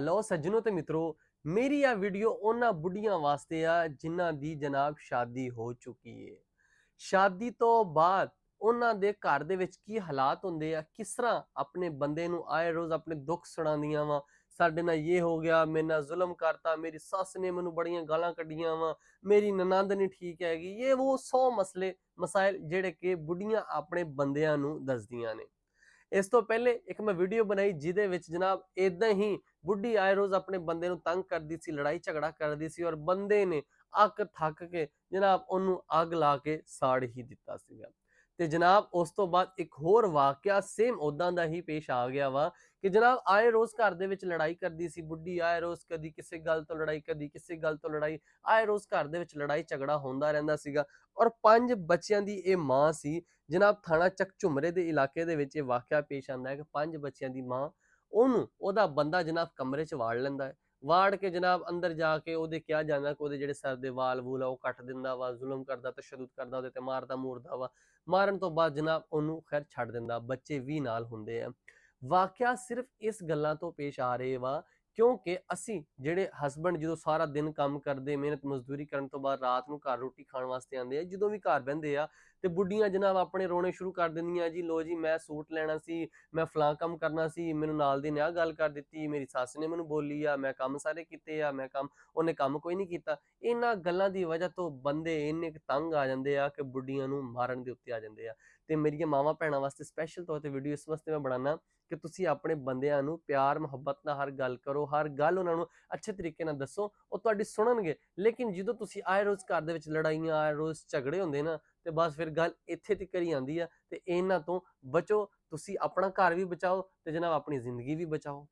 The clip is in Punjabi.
ਲਓ ਸੱਜਣੋ ਤੇ ਮਿੱਤਰੋ, ਮੇਰੀ ਆ ਵੀਡੀਓ ਉਹਨਾਂ ਬੁੱਢੀਆਂ ਵਾਸਤੇ ਆ ਜਿਨ੍ਹਾਂ ਦੀ ਜਨਾਬ ਸ਼ਾਦੀ ਹੋ ਚੁੱਕੀ ਏ। ਸ਼ਾਦੀ ਤੋਂ ਬਾਅਦ ਉਹਨਾਂ ਦੇ ਘਰ ਦੇ ਵਿੱਚ ਕੀ ਹਾਲਾਤ ਹੁੰਦੇ ਆ, ਕਿਸ ਤਰ੍ਹਾਂ ਆਪਣੇ ਬੰਦੇ ਨੂੰ ਆਏ ਰੋਜ਼ ਆਪਣੇ ਦੁੱਖ ਸੁਣਾਉਂਦੀਆਂ ਵਾ। ਸਾਡੇ ਨਾਲ ਇਹ ਹੋ ਗਿਆ, ਮੇਰੇ ਨਾਲ ਜ਼ੁਲਮ ਕਰਤਾ, ਮੇਰੀ ਸੱਸ ਨੇ ਮੈਨੂੰ ਬੜੀਆਂ ਗਾਲਾਂ ਕੱਢੀਆਂ ਵਾ, ਮੇਰੀ ਨਨੰਦ ਨਹੀਂ ਠੀਕ ਹੈਗੀ, ਇਹ ਉਹ 100 ਮਸਲੇ ਮਸਾਇਲ ਜਿਹੜੇ ਕਿ ਬੁੱਢੀਆਂ ਆਪਣੇ ਬੰਦਿਆਂ ਨੂੰ ਦੱਸਦੀਆਂ ਨੇ। ਇਸ ਤੋਂ ਪਹਿਲੇ ਇੱਕ ਮੈਂ ਵੀਡੀਓ ਬਣਾਈ ਜਿਹਦੇ ਵਿੱਚ ਜਨਾਬ ਇਦਾਂ ਹੀ ਬੁੱਢੀ ਆਏ ਰੋਜ਼ ਆਪਣੇ ਬੰਦੇ ਨੂੰ ਤੰਗ ਕਰਦੀ ਸੀ, ਲੜਾਈ ਝਗੜਾ ਕਰਦੀ ਸੀ, ਔਰ ਬੰਦੇ ਨੇ ਅੱਕ ਥੱਕ ਕੇ ਜਨਾਬ ਉਹਨੂੰ ਅੱਗ ਲਾ ਕੇ ਸਾੜ ਹੀ ਦਿੱਤਾ ਸੀਗਾ। ਤੇ ਜਨਾਬ ਉਸ ਤੋਂ ਬਾਅਦ ਇੱਕ ਹੋਰ ਵਾਕਿਆ ਸੇਮ ਉਦਾਂ ਦਾ ਹੀ ਪੇਸ਼ ਆ ਗਿਆ ਵਾ ਕਿ ਜਨਾਬ ਆਏ ਰੋਜ਼ ਘਰ ਦੇ ਵਿੱਚ ਲੜਾਈ ਕਰਦੀ ਸੀ ਬੁੱਢੀ, ਆਏ ਰੋਜ਼ ਕਦੀ ਕਿਸੇ ਗੱਲ ਤੋਂ ਲੜਾਈ, ਕਦੀ ਕਿਸੇ ਗੱਲ ਤੋਂ ਲੜਾਈ, ਆਏ ਰੋਜ਼ ਘਰ ਦੇ ਵਿੱਚ ਲੜਾਈ ਝਗੜਾ ਹੁੰਦਾ ਰਹਿੰਦਾ ਸੀਗਾ। ਔਰ 5 ਬੱਚਿਆਂ ਦੀ ਇਹ ਮਾਂ ਸੀ। ਜਨਾਬ ਥਾਣਾ ਚੱਕ ਝੁਮਰੇ ਦੇ ਇਲਾਕੇ ਦੇ ਵਿੱਚ ਇਹ ਵਾਕਿਆ ਪੇਸ਼ ਆਉਂਦਾ ਹੈ ਕਿ 5 ਬੱਚਿਆਂ ਦੀ ਮਾਂ ਉਹਨੂੰ ਉਹਦਾ ਬੰਦਾ ਜਨਾਬ ਕਮਰੇ 'ਚ ਵਾੜ ਲੈਂਦਾ ਹੈ। ਵਾੜ ਕੇ ਜਨਾਬ ਅੰਦਰ ਜਾ ਕੇ ਉਹਦੇ ਕਿਹਾ ਜਾਂਦਾ ਕਿ ਉਹਦੇ ਜਿਹੜੇ ਸਰ ਦੇ ਵਾਲ ਵੂਲ ਆ ਉਹ ਕੱਟ ਦਿੰਦਾ ਵਾ, ਜ਼ੁਲਮ ਕਰਦਾ, ਤਸ਼ੱਦਦ ਕਰਦਾ, ਉਹਦੇ ਤੇ ਮਾਰਦਾ ਮੂਰਦਾ ਵਾ। ਮਾਰਨ ਤੋਂ ਬਾਅਦ ਜਨਾਬ ਉਹਨੂੰ ਖੈਰ ਛੱਡ ਦਿੰਦਾ, ਬੱਚੇ ਵੀ ਨਾਲ ਹੁੰਦੇ ਆ। ਵਾਕਿਆ ਸਿਰਫ ਇਸ ਗੱਲਾਂ ਤੋਂ ਪੇਸ਼ ਆ ਰਹੇ ਵਾ ਕਿਉਂਕਿ ਅਸੀਂ ਜਿਹੜੇ ਹਸਬੈਂਡ ਜਦੋਂ ਸਾਰਾ ਦਿਨ ਕੰਮ ਕਰਦੇ, ਮਿਹਨਤ ਮਜ਼ਦੂਰੀ ਕਰਨ ਤੋਂ ਬਾਅਦ ਰਾਤ ਨੂੰ ਘਰ ਰੋਟੀ ਖਾਣ ਵਾਸਤੇ ਆਉਂਦੇ ਆ, ਜਦੋਂ ਵੀ ਘਰ ਬਹਿੰਦੇ ਆ ਤੇ ਬੁੱਢੀਆਂ ਜਨਾਬ ਆਪਣੇ ਰੋਣੇ ਸ਼ੁਰੂ ਕਰ ਦਿੰਦੀਆਂ, ਜੀ ਲੋ ਜੀ ਮੈਂ ਸੂਟ ਲੈਣਾ ਸੀ, ਮੈਂ ਫਲਾਂ ਕੰਮ ਕਰਨਾ ਸੀ, ਮੈਨੂੰ ਨਾਲ ਦੀ ਨੇ ਆਹ ਗੱਲ ਕਰ ਦਿੱਤੀ, ਮੇਰੀ ਸੱਸ ਨੇ ਮੈਨੂੰ ਬੋਲੀ ਆ, ਮੈਂ ਕੰਮ ਸਾਰੇ ਕੀਤੇ ਆ, ਉਹਨੇ ਕੰਮ ਕੋਈ ਨਹੀਂ ਕੀਤਾ। ਇਹਨਾਂ ਗੱਲਾਂ ਦੀ ਵਜ੍ਹਾ ਤੋਂ ਬੰਦੇ ਇੰਨੇ ਤੰਗ ਆ ਜਾਂਦੇ ਆ ਕਿ ਬੁੱਢੀਆਂ ਨੂੰ ਮਾਰਨ ਦੇ ਉੱਤੇ ਆ ਜਾਂਦੇ ਆ। ਤੇ ਮੇਰੀਆਂ ਮਾਵਾਂ ਭੈਣਾਂ ਵਾਸਤੇ ਸਪੈਸ਼ਲ ਤੌਰ ਤੇ ਵੀਡੀਓ ਇਸ ਵਾਸਤੇ ਮੈਂ ਬਣਾਉਣਾ ਕਿ ਤੁਸੀਂ ਆਪਣੇ ਬੰਦਿਆਂ ਨੂੰ ਪਿਆਰ ਮੁਹੱਬਤ ਨਾਲ ਹਰ ਗੱਲ ਕਰੋ, ਹਰ ਗੱਲ ਉਹਨਾਂ ਨੂੰ ਅੱਛੇ ਤਰੀਕੇ ਨਾਲ ਦੱਸੋ, ਉਹ ਤੁਹਾਡੀ ਸੁਣਨਗੇ। ਲੇਕਿਨ ਜਦੋਂ ਤੁਸੀਂ ਆਏ ਰੋਜ਼ ਘਰ ਦੇ ਵਿੱਚ ਲੜਾਈਆਂ, ਆਏ ਰੋਜ਼ ਝਗੜੇ ਹੁੰਦੇ ਨਾ, ਤੇ ਬਸ ਫਿਰ ਗੱਲ ਇੱਥੇ ਤੱਕ ਹੀ ਆਉਂਦੀ ਆ। ਤੇ ਇਹਨਾਂ ਤੋਂ ਬਚੋ, ਤੁਸੀਂ ਆਪਣਾ ਘਰ ਵੀ ਬਚਾਓ ਤੇ ਜਨਾਬ ਆਪਣੀ ਜ਼ਿੰਦਗੀ ਵੀ ਬਚਾਓ।